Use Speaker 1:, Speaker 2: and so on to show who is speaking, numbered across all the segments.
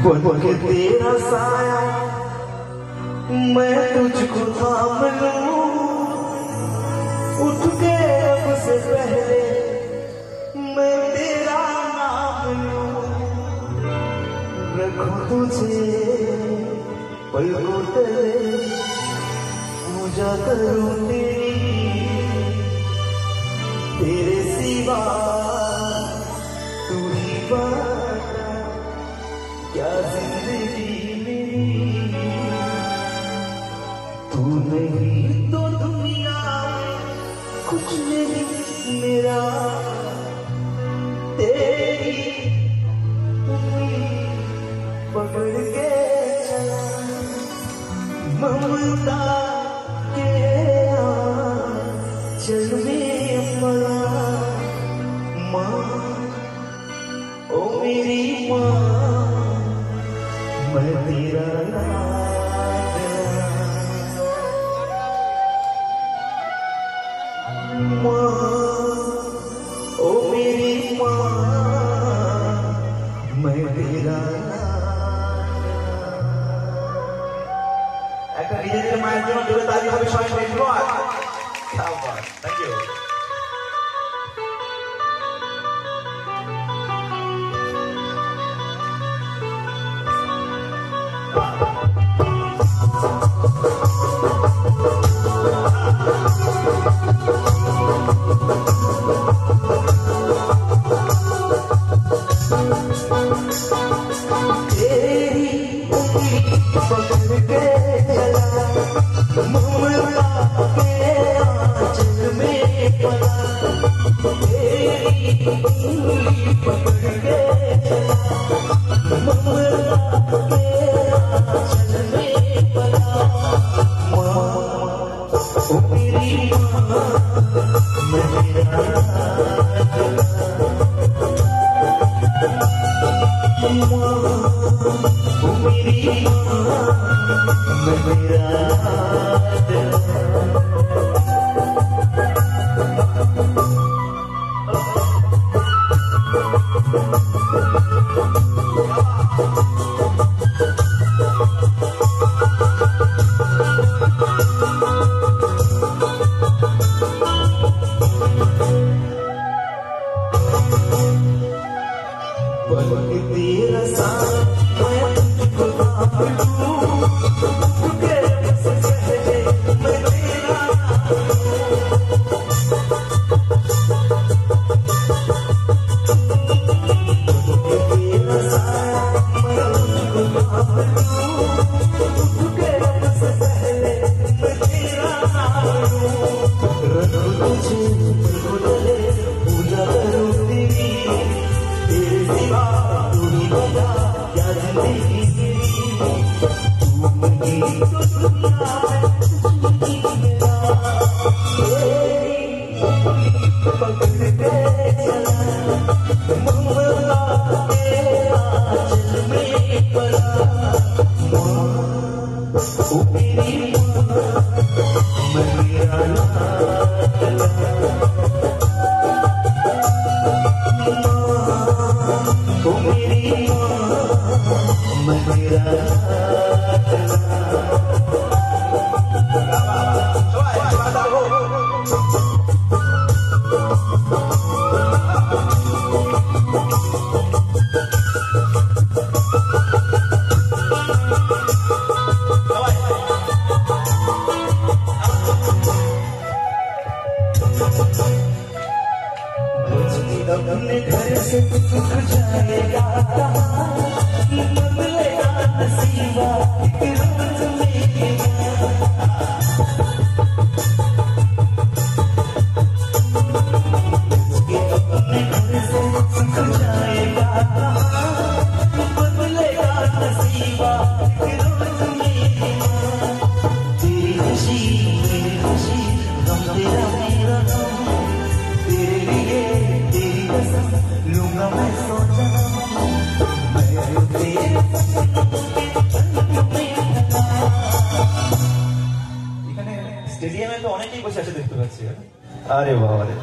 Speaker 1: बन के तेरा साया मैं तुझको थाम लूं, उठ के अब से पहले मैं तेरा नाम लूं, रखूं तुझे पलकों तले, पूजा करूं तेरे सिवा तू ही बता क्या जिंदगी मेरी, तू नहीं तो दुनिया कुछ नहीं मेरा, तेरी उंगली पकड़ के चला ममता के चल में पड़ा। माँ ओ मेरी माँ मैं तेरा माँ, ओ मेरी माँ मैं तेरा একটা নিজেদের মায়ের জন্য জোরে তালি হবে সবাই মিলে। Thank you. पकड़ के चला ममता के आंचल में पला, तेरी उंगली पकड़ के चला ममता के आंचल में पला। माँ ओ मेरी माँ मैं तेरा माँ, ओ मेरी माँ मैं तेरा तेरा साथ मैं तुझको थाम लूं, तेरे से पहले मैं तेरा तेरा साथ मैं तुझको थाम लूं, तेरे से पहले मैं तेरा नाम लूं, रखूं तुझे पलकों तले, पूजा करूं तेरी, तेरे सिवा तू ही बता क्या जिंदगी मेरी, तू नहीं तो दुनिया कुछ नहीं मेरा, तेरी पकड़ के चला ममता के आंचल में पला। माँ ओ मेरी माँ मैं तेरा लाडला, ओ मेरी माँ मैं तेरा अपने घर से सुख जाएगा बदलेगा नसीबा एक रोज मेरा, अपने घर से सुख जाएगा बदलेगा नसीबा एक रोज मेरा, तेरी खुशी मेरी खुशी गम तेरा मेरा गम, तेरे लिए लूंगा मैं सोचा मैं तेरे এখানে স্টেডিয়ামে তো অনেকেই বসে আছে দেখতে পাচ্ছি। আরে বাবা রে,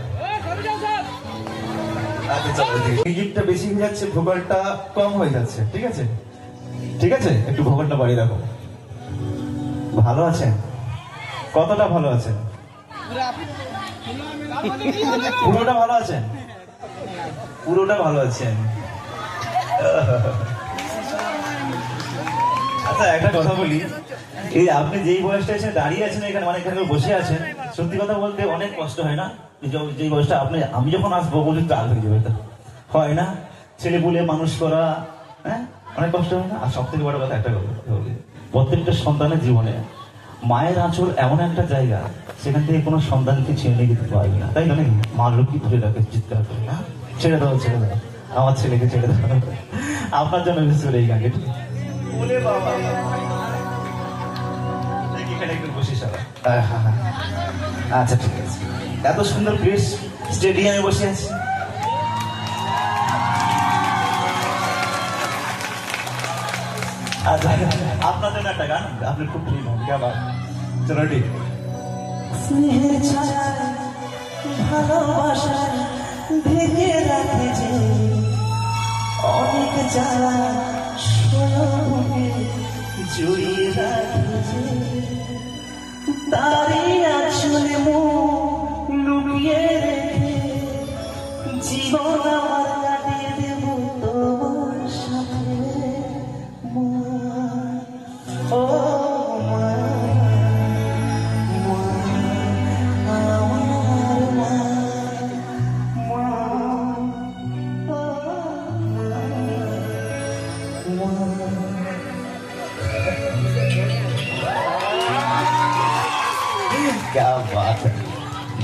Speaker 1: মিউজিকটা বেশি হয়ে যাচ্ছে, ভোকালটা কম হয়ে যাচ্ছে, ঠিক আছে? ঠিক আছে, একটু ভগবানটা বাড়িয়ে রাখো। ভালো আছেন? কতটা ভালো আছেন? পুরোটা ভালো আছেন? পুরোটা ভালো আছেন। আচ্ছা একটা কথা বলি, এই আপনি যেই বয়সটা এসে দাঁড়িয়ে আছেন এখানে, মানে এখানে বসে আছেন, সত্যি কথা বলতে অনেক কষ্ট হয় না? যেই বয়সটা আপনি, আমি যখন আসবো বলুন চাল হয়ে যাবে, হয় না? ছেলে পুলে মানুষ করা, হ্যাঁ, অনেক কষ্ট হয় না? আর সব থেকে বড় কথা একটা কথা বলি, প্রত্যেকটা সন্তানের জীবনে মায়ের আঁচল এমন একটা জায়গা, সেখান থেকে কোনো সন্তানকে ছেড়ে নিয়ে যেতে পারবে না, তাই না? মা লক্ষ্মী ধরে রাখে, চিৎকার করে, হ্যাঁ ছেড়ে দাও, ছেড়ে দাও, আমার ছেলেকে ছেড়ে দাও। আপনার জন্য বিশেষ করে এই গানটি বলে বাবা এখানে একটু বসে সারা। আচ্ছা ঠিক আছে, এত সুন্দর প্লেস, স্টেডিয়ামে বসে আছি। আচ্ছা আপনার জন্য একটা গান, আপনি খুব প্রিয় হন, কে আবার চলো ঠিক।
Speaker 2: স্নেহের ছায়া ভালোবাসা ঢেকে রাখে যে অনেক জ্বালা সোনাকে জড়িয়ে রাখে যে, তারই আঁচলে মুখ লুকিয়ে রেখে জীবন আমার কাটিয়ে দেব তোমার সাথে। ও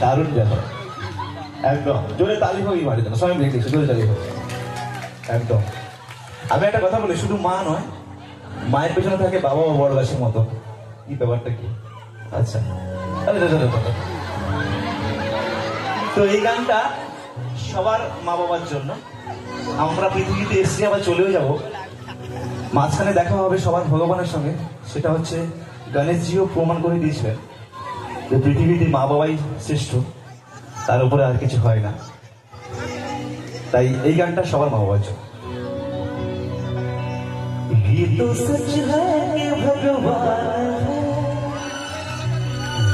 Speaker 1: দারুণ ব্যাপার, একদম জোরে তালি হোক বাড়িতে না, সবাই মিলে জোরে তালি হোক, একদম। আমি একটা কথা বলি, শুধু মা নয়, মায়ের পেছনে থাকে বাবা ও বড় গাছের মতো, কি ব্যাপারটা কি? আচ্ছা তো এই গানটা সবার মা বাবার জন্য। আমরা পৃথিবীতে এসে আবার চলেও যাব, মাঝখানে দেখা হবে সবার ভগবানের সঙ্গে, সেটা হচ্ছে গণেশজিও প্রমাণ করে দিয়েছিলেন যে পৃথিবীতে মা বাবাই শ্রেষ্ঠ, তার উপরে আর কিছু হয় না। তাই এই গানটা সবার মা বাবার জন্য।
Speaker 2: ये तो सच है कि भगवान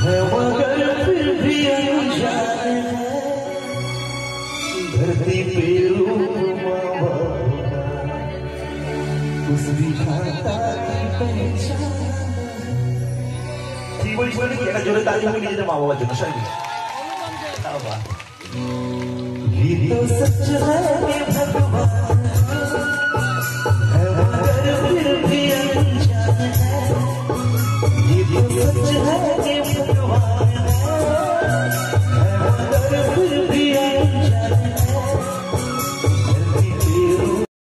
Speaker 2: है मगर फिर भी अनजान है, धरती पे रूप माँ बाप उस विधाता की पहचान।
Speaker 1: ঠিক বলছি বলে এটা জোরে তালি হবে নিজেদের মা বাবার জন্য, সবাই মিলে।
Speaker 2: ये तो सच है कि भगवान है मगर फिर भी अनजान है, ये तो सच है कि भगवान